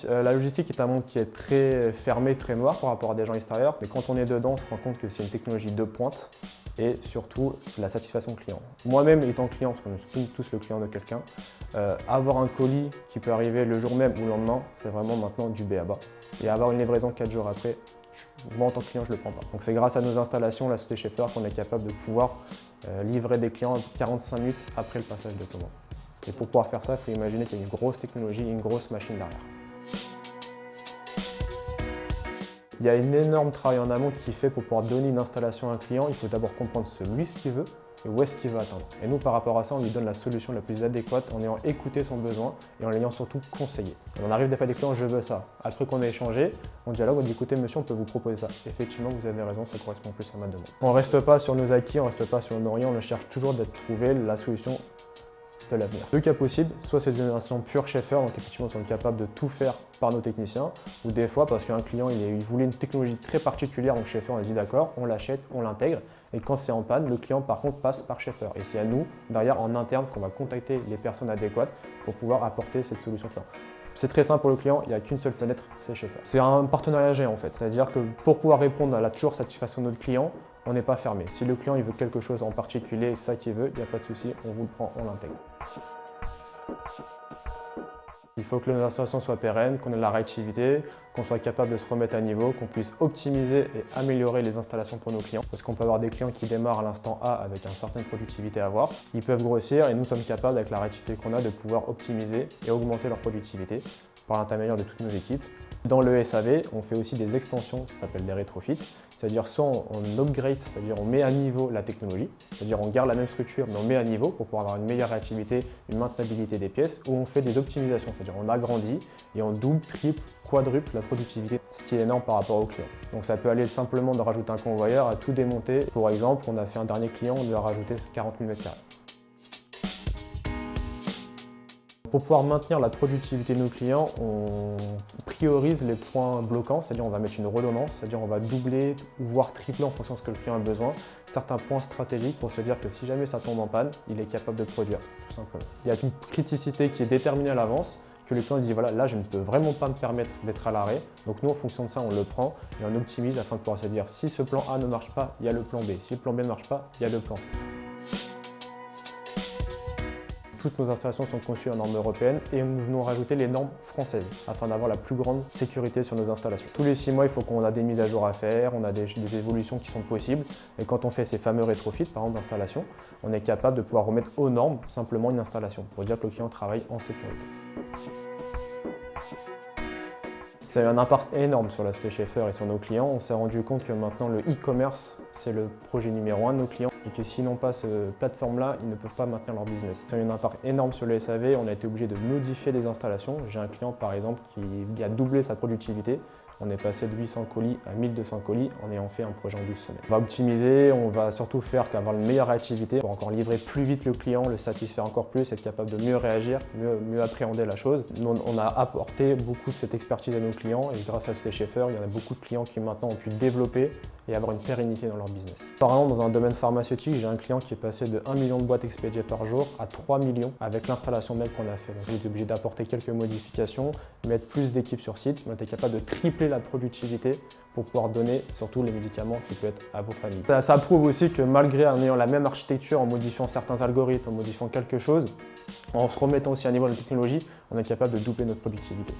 La logistique est un monde qui est très fermé, très noir par rapport à des gens extérieurs. Mais quand on est dedans, on se rend compte que c'est une technologie de pointe et surtout la satisfaction client. Moi-même étant client, parce qu'on est tous le client de quelqu'un, avoir un colis qui peut arriver le jour même ou le lendemain, c'est vraiment maintenant du b.a.-ba. Et avoir une livraison 4 jours après, moi en tant que client, je ne le prends pas. Donc c'est grâce à nos installations, la société Schaeffer, qu'on est capable de pouvoir livrer des clients 45 minutes après le passage de commande. Et pour pouvoir faire ça, il faut imaginer qu'il y a une grosse technologie, une grosse machine derrière. Il y a un énorme travail en amont qui est fait pour pouvoir donner une installation à un client. Il faut d'abord comprendre lui ce qu'il veut et où est-ce qu'il veut atteindre. Et nous, par rapport à ça, on lui donne la solution la plus adéquate en ayant écouté son besoin et en l'ayant surtout conseillé. On arrive des fois à des clients, je veux ça. Après qu'on a échangé, on dialogue, on dit écoutez monsieur, on peut vous proposer ça. Effectivement, vous avez raison, ça correspond plus à ma demande. On ne reste pas sur nos acquis, on ne reste pas sur nos rien, on cherche toujours d'être trouvé la solution de l'avenir. Deux cas possibles, soit c'est une installation pure Schaeffer, donc effectivement on est capable de tout faire par nos techniciens, ou des fois parce qu'un client il voulait une technologie très particulière, donc Schaeffer on a dit d'accord, on l'achète, on l'intègre, et quand c'est en panne, le client par contre passe par Schaeffer. Et c'est à nous, derrière en interne, qu'on va contacter les personnes adéquates pour pouvoir apporter cette solution client. C'est très simple pour le client, il n'y a qu'une seule fenêtre, c'est Schaeffer. C'est un partenariat géant en fait, c'est-à-dire que pour pouvoir répondre à la toujours satisfaction de notre client, on n'est pas fermé. Si le client il veut quelque chose en particulier, ça qu'il veut, il n'y a pas de souci, on vous le prend, on l'intègre. Il faut que nos installations soient pérennes, qu'on ait de la réactivité, qu'on soit capable de se remettre à niveau, qu'on puisse optimiser et améliorer les installations pour nos clients. Parce qu'on peut avoir des clients qui démarrent à l'instant A avec une certaine productivité à avoir. Ils peuvent grossir et nous sommes capables, avec la réactivité qu'on a, de pouvoir optimiser et augmenter leur productivité par l'intermédiaire de toutes nos équipes. Dans le SAV, on fait aussi des extensions, ça s'appelle des rétrofits, c'est-à-dire soit on upgrade, c'est-à-dire on met à niveau la technologie, c'est-à-dire on garde la même structure mais on met à niveau pour pouvoir avoir une meilleure réactivité, une maintenabilité des pièces, ou on fait des optimisations, c'est-à-dire on agrandit et on double, triple, quadruple la productivité, ce qui est énorme par rapport au client. Donc ça peut aller simplement de rajouter un convoyeur à tout démonter. Pour exemple, on a fait un dernier client, on lui a rajouté 40 000 m². Pour pouvoir maintenir la productivité de nos clients, on priorise les points bloquants, c'est-à-dire on va mettre une redondance, c'est-à-dire on va doubler, voire tripler en fonction de ce que le client a besoin, certains points stratégiques pour se dire que si jamais ça tombe en panne, il est capable de produire, tout simplement. Il y a une criticité qui est déterminée à l'avance, que le client dit voilà, là je ne peux vraiment pas me permettre d'être à l'arrêt, donc nous en fonction de ça on le prend et on optimise afin de pouvoir se dire si ce plan A ne marche pas, il y a le plan B, si le plan B ne marche pas, il y a le plan C. Toutes nos installations sont conçues en normes européennes et nous venons rajouter les normes françaises afin d'avoir la plus grande sécurité sur nos installations. Tous les 6 mois, il faut qu'on a des mises à jour à faire, on a des évolutions qui sont possibles. Et quand on fait ces fameux rétrofits, par exemple d'installation, on est capable de pouvoir remettre aux normes simplement une installation pour dire que le client travaille en sécurité. C'est un impact énorme sur la société Schaeffer et sur nos clients. On s'est rendu compte que maintenant le e-commerce, c'est le projet numéro 1 de nos clients et que s'ils n'ont pas cette plateforme-là, ils ne peuvent pas maintenir leur business. Ça a eu un impact énorme sur le SAV, on a été obligé de modifier les installations. J'ai un client par exemple qui a doublé sa productivité. On est passé de 800 colis à 1200 colis en ayant fait un projet en 12 semaines. On va optimiser, on va surtout faire qu'avoir une meilleure réactivité pour encore livrer plus vite le client, le satisfaire encore plus, être capable de mieux réagir, mieux appréhender la chose. Nous, on a apporté beaucoup de cette expertise à nos clients et grâce à ce Schaeffer, il y en a beaucoup de clients qui maintenant ont pu développer et avoir une pérennité dans leur business. Par exemple, dans un domaine pharmaceutique, j'ai un client qui est passé de 1 million de boîtes expédiées par jour à 3 millions avec l'installation même qu'on a fait. Donc, j'étais obligé d'apporter quelques modifications, mettre plus d'équipes sur site. On était capable de tripler la productivité pour pouvoir donner surtout les médicaments qui peuvent être à vos familles. Ça prouve aussi que malgré en ayant la même architecture, en modifiant certains algorithmes, en modifiant quelque chose, en se remettant aussi à niveau de la technologie, on est capable de doubler notre productivité.